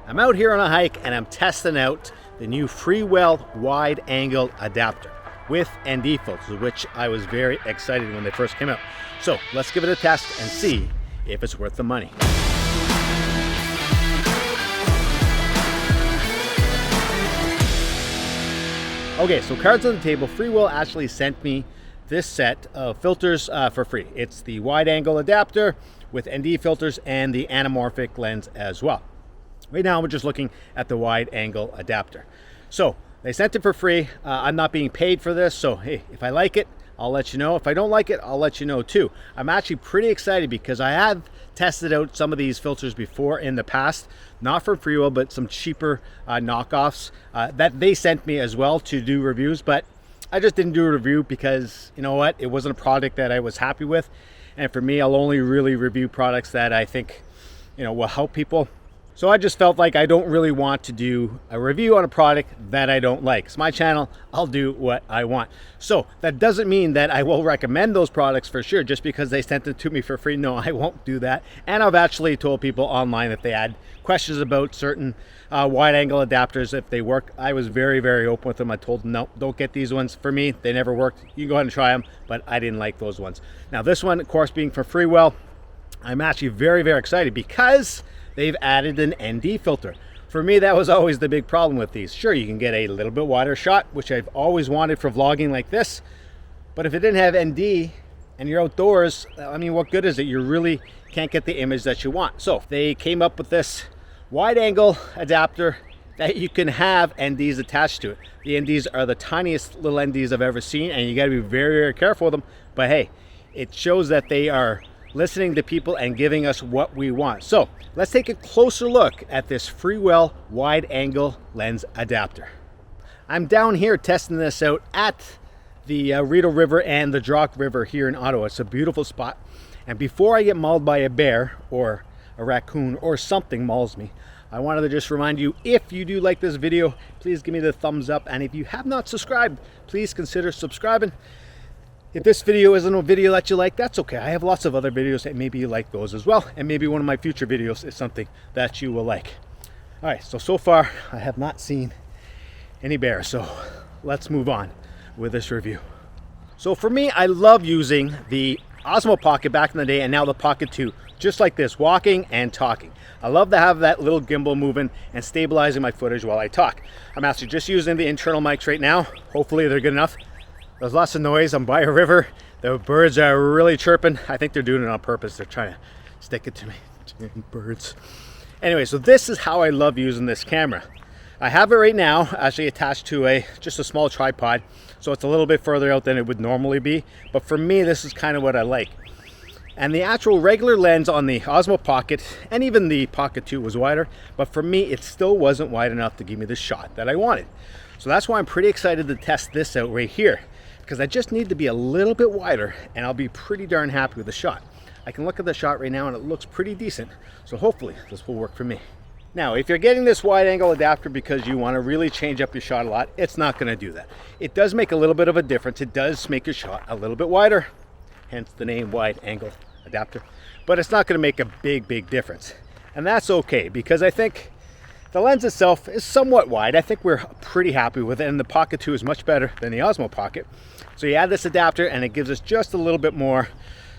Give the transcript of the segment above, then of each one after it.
I'm out here on a hike and I'm testing out the new Freewell wide angle adapter with ND filters, which I was very excited when they first came out. So let's give it a test and see if it's worth the money. Okay, so cards on the table. Freewell actually sent me this set of filters for free. It's the wide angle adapter with ND filters and the anamorphic lens as well. Right now we're just looking at the wide angle adapter. So they sent it for free. I'm not being paid for this, so hey, if I like it, I'll let you know. If I don't like it, I'll let you know too. I'm actually pretty excited because I have tested out some of these filters before in the past, not from Freewell, but some cheaper knockoffs that they sent me as well to do reviews, but I just didn't do a review because, you know what, it wasn't a product that I was happy with. And for me, I'll only really review products that I think, you know, will help people. So I just felt like I don't really want to do a review on a product that I don't like. It's my channel, I'll do what I want. So that doesn't mean that I will recommend those products for sure, just because they sent it to me for free. No, I won't do that. And I've actually told people online if they had questions about certain wide angle adapters, if they work, I was very, very open with them. I told them, no, don't get these ones. For me, they never worked. You can go ahead and try them, but I didn't like those ones. Now this one, of course, being for Freewell, I'm actually very, very excited because they've added an ND filter. For me, that was always the big problem with these. Sure, you can get a little bit wider shot, which I've always wanted for vlogging like this, but if it didn't have ND and you're outdoors, I mean, what good is it? You really can't get the image that you want. So they came up with this wide angle adapter that you can have NDs attached to it. The NDs are the tiniest little NDs I've ever seen, and you gotta be very, very careful with them, but hey, it shows that they are listening to people and giving us what we want. So let's take a closer look at this Freewell wide angle lens adapter. I'm down here testing this out at the Rideau River and the Jock River here in Ottawa. It's a beautiful spot. And before I get mauled by a bear or a raccoon or something mauls me, I wanted to just remind you, if you do like this video, please give me the thumbs up. And if you have not subscribed, please consider subscribing. If this video isn't a video that you like, that's okay. I have lots of other videos that maybe you like those as well. And maybe one of my future videos is something that you will like. All right, so far I have not seen any bears. So let's move on with this review. So for me, I love using the Osmo Pocket back in the day and now the Pocket 2, just like this, walking and talking. I love to have that little gimbal moving and stabilizing my footage while I talk. I'm actually just using the internal mics right now. Hopefully they're good enough. There's lots of noise. I'm by a river. The birds are really chirping. I think they're doing it on purpose. They're trying to stick it to me. Birds. Anyway, so this is how I love using this camera. I have it right now actually attached to just a small tripod, so it's a little bit further out than it would normally be. But for me, this is kind of what I like. And the actual regular lens on the Osmo Pocket and even the Pocket 2 was wider, but for me, it still wasn't wide enough to give me the shot that I wanted. So that's why I'm pretty excited to test this out right here, because I just need to be a little bit wider and I'll be pretty darn happy with the shot. I can look at the shot right now and it looks pretty decent. So hopefully this will work for me. Now, if you're getting this wide angle adapter because you want to really change up your shot a lot, it's not going to do that. It does make a little bit of a difference. It does make your shot a little bit wider, hence the name wide angle adapter, but it's not going to make a big difference. And that's okay, because I think the lens itself is somewhat wide. I think we're pretty happy with it, and the Pocket 2 is much better than the Osmo Pocket. So you add this adapter and it gives us just a little bit more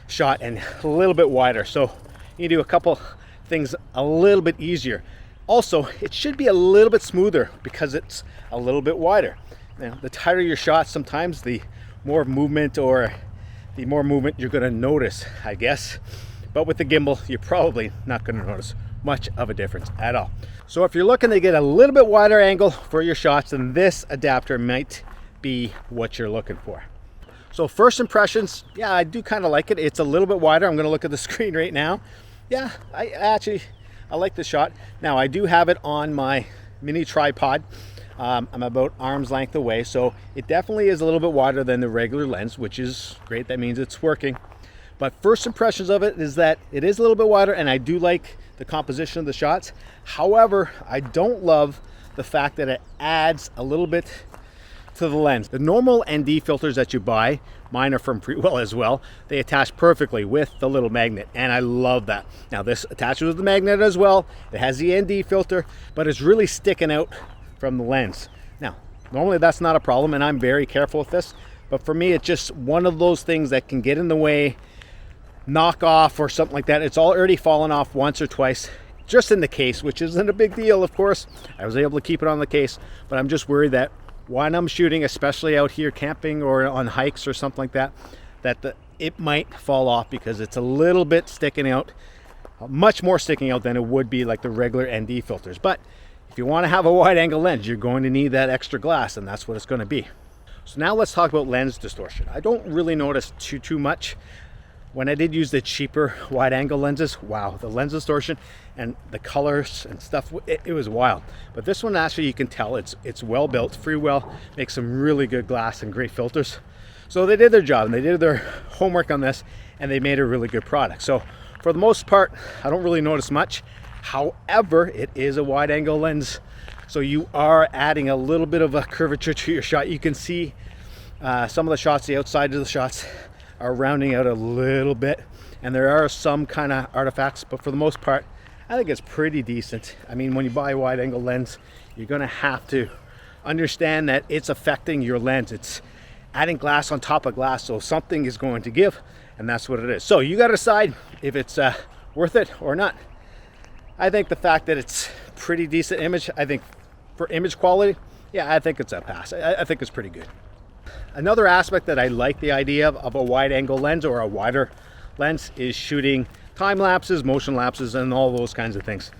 shot and a little bit wider. So you do a couple things a little bit easier. Also, it should be a little bit smoother because it's a little bit wider. Now, the tighter your shot, sometimes the more movement you're going to notice, I guess. But with the gimbal, you're probably not going to notice much of a difference at all. So if you're looking to get a little bit wider angle for your shots, then this adapter might be what you're looking for. So first impressions, yeah, I do kind of like it. It's a little bit wider. I'm going to look at the screen right now. Yeah, I like the shot. Now I do have it on my mini tripod. I'm about arm's length away, so it definitely is a little bit wider than the regular lens, which is great. That means it's working. But first impressions of it is that it is a little bit wider, and I do like the composition of the shots. However, I don't love the fact that it adds a little bit to the lens. The normal ND filters that you buy, mine are from Freewell as well, they attach perfectly with the little magnet, and I love that. Now this attaches with the magnet as well. It has the ND filter, but it's really sticking out from the lens. Now, normally that's not a problem, and I'm very careful with this, but for me, it's just one of those things that can get in the way, knock off or something like that. It's already fallen off once or twice, just in the case, which isn't a big deal, of course. I was able to keep it on the case, but I'm just worried that when I'm shooting, especially out here camping or on hikes or something like that, it might fall off because it's a little bit sticking out, much more sticking out than it would be like the regular ND filters. But if you want to have a wide angle lens, you're going to need that extra glass, and that's what it's going to be. So now let's talk about lens distortion. I don't really notice too much. When I did use the cheaper wide angle lenses, wow, the lens distortion and the colors and stuff, it was wild. But this one, actually, you can tell it's well built. Freewell makes some really good glass and great filters. So they did their job and they did their homework on this, and they made a really good product. So for the most part, I don't really notice much. However, it is a wide angle lens, so you are adding a little bit of a curvature to your shot. You can see some of the shots, the outside of the shots are rounding out a little bit, and there are some kind of artifacts, but for the most part, I think it's pretty decent. I mean, when you buy a wide angle lens, you're gonna have to understand that it's affecting your lens. It's adding glass on top of glass, so something is going to give, and that's what it is. So you gotta decide if it's worth it or not. I think the fact that it's pretty decent image, I think for image quality, yeah, I think it's a pass. I think it's pretty good. Another aspect that I like the idea of a wide angle lens or a wider lens is shooting time lapses, motion lapses, and all those kinds of things.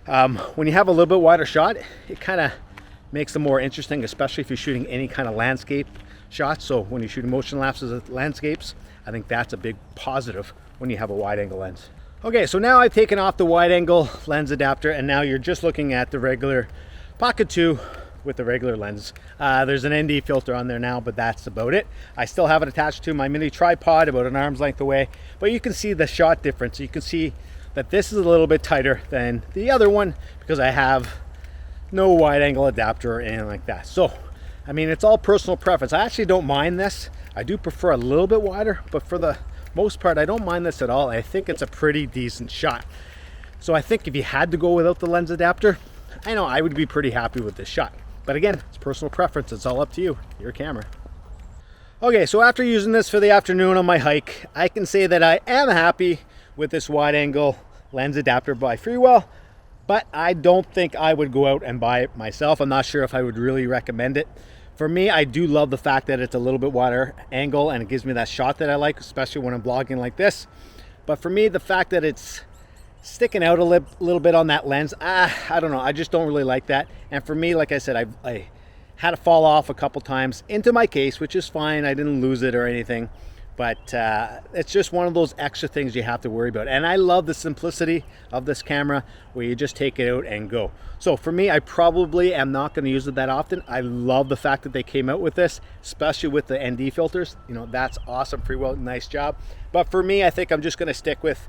When you have a little bit wider shot, it kind of makes them more interesting, especially if you're shooting any kind of landscape shots. So when you're shooting motion lapses of landscapes, I think that's a big positive when you have a wide angle lens. Okay, so now I've taken off the wide angle lens adapter, and now you're just looking at the regular Pocket 2 with the regular lens. There's an ND filter on there now, but that's about it. I still have it attached to my mini tripod about an arm's length away, but you can see the shot difference. You can see that this is a little bit tighter than the other one because I have no wide angle adapter or anything like that. So, I mean, it's all personal preference. I actually don't mind this. I do prefer a little bit wider, but for the most part, I don't mind this at all. I think it's a pretty decent shot. So I think if you had to go without the lens adapter, I know I would be pretty happy with this shot. But again, it's personal preference. It's all up to you, your camera. Okay, so after using this for the afternoon on my hike, I can say that I am happy with this wide angle lens adapter by Freewell, but I don't think I would go out and buy it myself. I'm not sure if I would really recommend it. For me, I do love the fact that it's a little bit wider angle and it gives me that shot that I like, especially when I'm vlogging like this. But for me, the fact that it's sticking out a little bit on that lens, I don't know, I just don't really like that. And for me, like I said, I had to fall off a couple times into my case, which is fine. I didn't lose it or anything, but it's just one of those extra things you have to worry about. And I love the simplicity of this camera where you just take it out and go. So for me, I probably am not going to use it that often. I love the fact that they came out with this, especially with the ND filters. You know, that's awesome. Freewell, nice job. But for me, I think I'm just going to stick with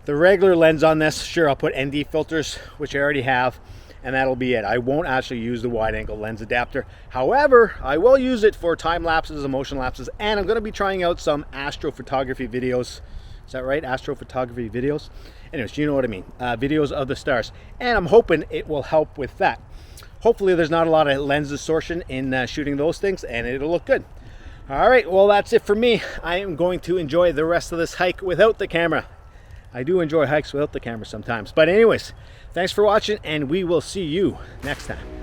the regular lens on this. Sure, I'll put ND filters, which I already have, and that'll be it. I won't actually use the wide angle lens adapter. However, I will use it for time lapses and motion lapses, and I'm going to be trying out some astrophotography videos. Is that right? Astrophotography videos? Anyways, you know what I mean. Videos of the stars. And I'm hoping it will help with that. Hopefully there's not a lot of lens distortion in shooting those things, and it'll look good. All right, well, that's it for me. I am going to enjoy the rest of this hike without the camera. I do enjoy hikes without the camera sometimes. But anyways, thanks for watching, and we will see you next time.